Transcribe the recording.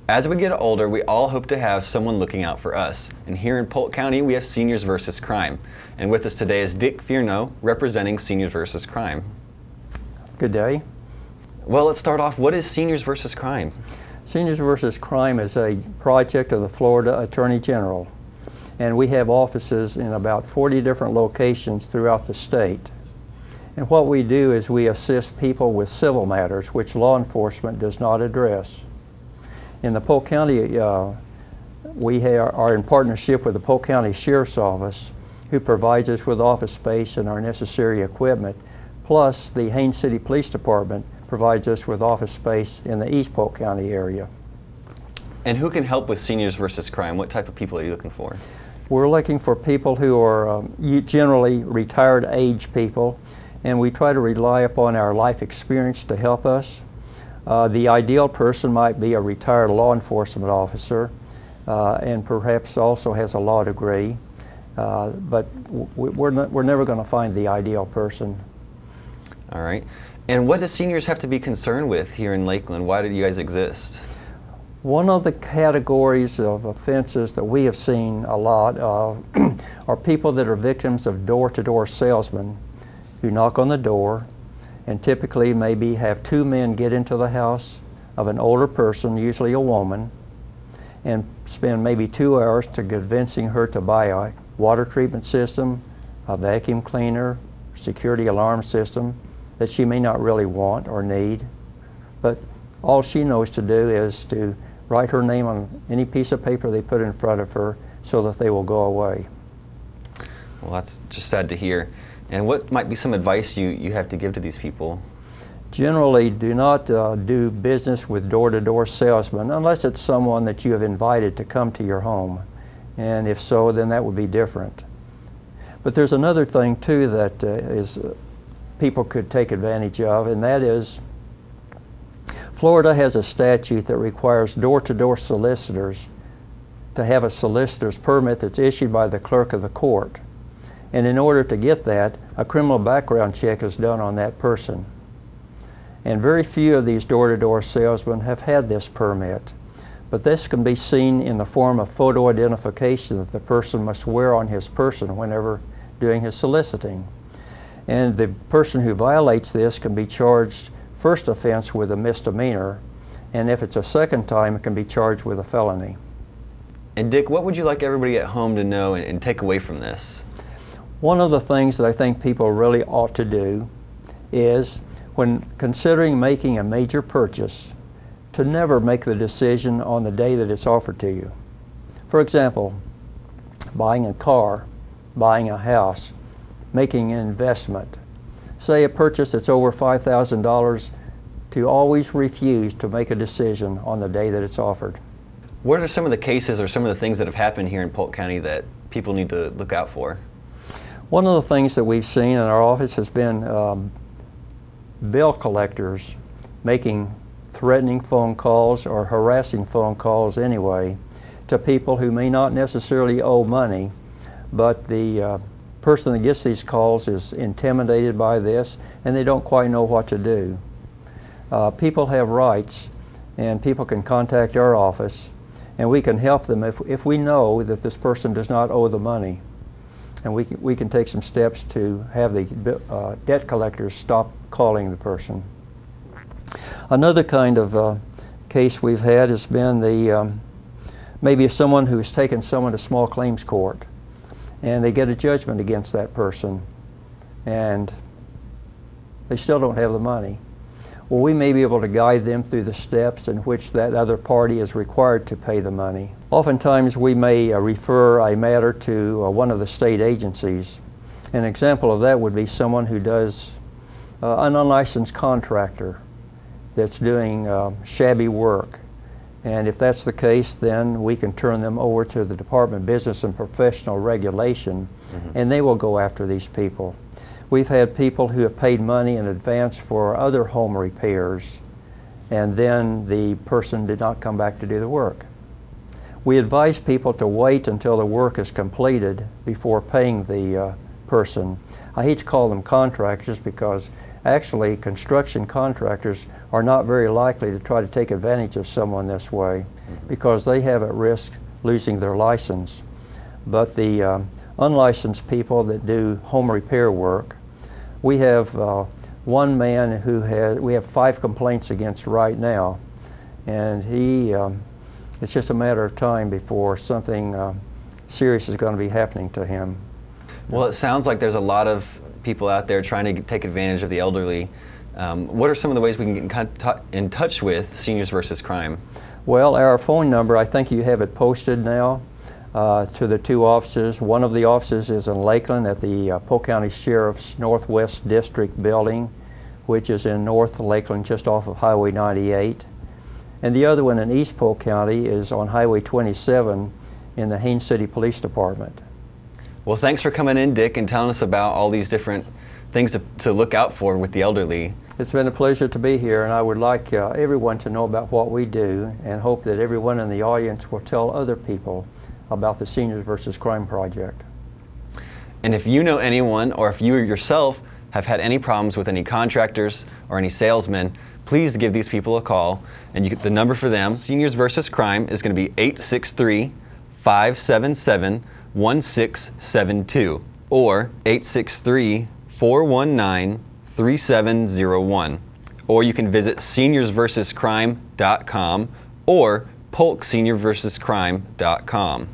As we get older, we all hope to have someone looking out for us. And here in Polk County, we have Seniors versus Crime. And with us today is Dick Fierno, representing Seniors versus Crime. Good day. Well, let's start off. What is Seniors versus Crime? Seniors versus Crime is a project of the Florida Attorney General. And we have offices in about 40 different locations throughout the state. And what we do is we assist people with civil matters, which law enforcement does not address. In the Polk County, we are in partnership with the Polk County Sheriff's Office, who provides us with office space and our necessary equipment, plus the Haines City Police Department provides us with office space in the East Polk County area. And who can help with Seniors versus Crime? What type of people are you looking for? We're looking for people who are generally retired age people, and we try to rely upon our life experience to help us. The ideal person might be a retired law enforcement officer and perhaps also has a law degree, but we're never going to find the ideal person. All right. And what do seniors have to be concerned with here in Lakeland? Why do you guys exist? One of the categories of offenses that we have seen a lot are people that are victims of door-to-door salesmen who knock on the door and typically maybe have two men get into the house of an older person, usually a woman, and spend maybe 2 hours to convincing her to buy a water treatment system, a vacuum cleaner, security alarm system that she may not really want or need. But all she knows to do is to write her name on any piece of paper they put in front of her so that they will go away. Well, that's just sad to hear. And what might be some advice you have to give to these people? Generally, do not do business with door-to-door salesmen unless it's someone that you have invited to come to your home. And if so, then that would be different. But there's another thing too that people could take advantage of, and that is Florida has a statute that requires door-to-door solicitors to have a solicitor's permit that's issued by the clerk of the court. And in order to get that, a criminal background check is done on that person. And very few of these door-to-door salesmen have had this permit. But this can be seen in the form of photo identification that the person must wear on his person whenever doing his soliciting. And the person who violates this can be charged first offense with a misdemeanor, and if it's a second time, it can be charged with a felony. And Dick, what would you like everybody at home to know and take away from this? One of the things that I think people really ought to do is, when considering making a major purchase, to never make the decision on the day that it's offered to you. For example, buying a car, buying a house, making an investment. Say a purchase that's over $5,000, to always refuse to make a decision on the day that it's offered. What are some of the cases or some of the things that have happened here in Polk County that people need to look out for? One of the things that we've seen in our office has been bill collectors making threatening phone calls or harassing phone calls anyway to people who may not necessarily owe money, but the person that gets these calls is intimidated by this and they don't quite know what to do. People have rights, and people can contact our office and we can help them if we know that this person does not owe the money. And we can take some steps to have the debt collectors stop calling the person. Another kind of case we've had has been maybe someone who's taken someone to small claims court and they get a judgment against that person and they still don't have the money. Well, we may be able to guide them through the steps in which that other party is required to pay the money. Oftentimes we may refer a matter to one of the state agencies. An example of that would be someone who does an unlicensed contractor that's doing shabby work. And if that's the case, then we can turn them over to the Department of Business and Professional Regulation, and they will go after these people. We've had people who have paid money in advance for other home repairs, and then the person did not come back to do the work. We advise people to wait until the work is completed before paying the person. I hate to call them contractors because Actually, construction contractors are not very likely to try to take advantage of someone this way because they have at risk losing their license. But the unlicensed people that do home repair work, we have one man we have 5 complaints against right now, and it's just a matter of time before something serious is going to be happening to him. Well, it sounds like there's a lot of people out there trying to take advantage of the elderly. What are some of the ways we can get in touch with Seniors versus Crime? Well, our phone number, I think you have it posted now to the 2 offices. One of the offices is in Lakeland at the Polk County Sheriff's Northwest District Building, which is in North Lakeland just off of Highway 98. And the other one in East Polk County is on Highway 27 in the Haines City Police Department. Well, thanks for coming in, Dick, and telling us about all these different things to look out for with the elderly. It's been a pleasure to be here, and I would like everyone to know about what we do and hope that everyone in the audience will tell other people about the Seniors versus Crime Project. And if you know anyone, or if you yourself have had any problems with any contractors or any salesmen, please give these people a call. And the number for them, Seniors versus Crime, is going to be 863-577-1672 or 863-419-3701. Or you can visit seniorsversuscrime.com or polkseniorversuscrime.com.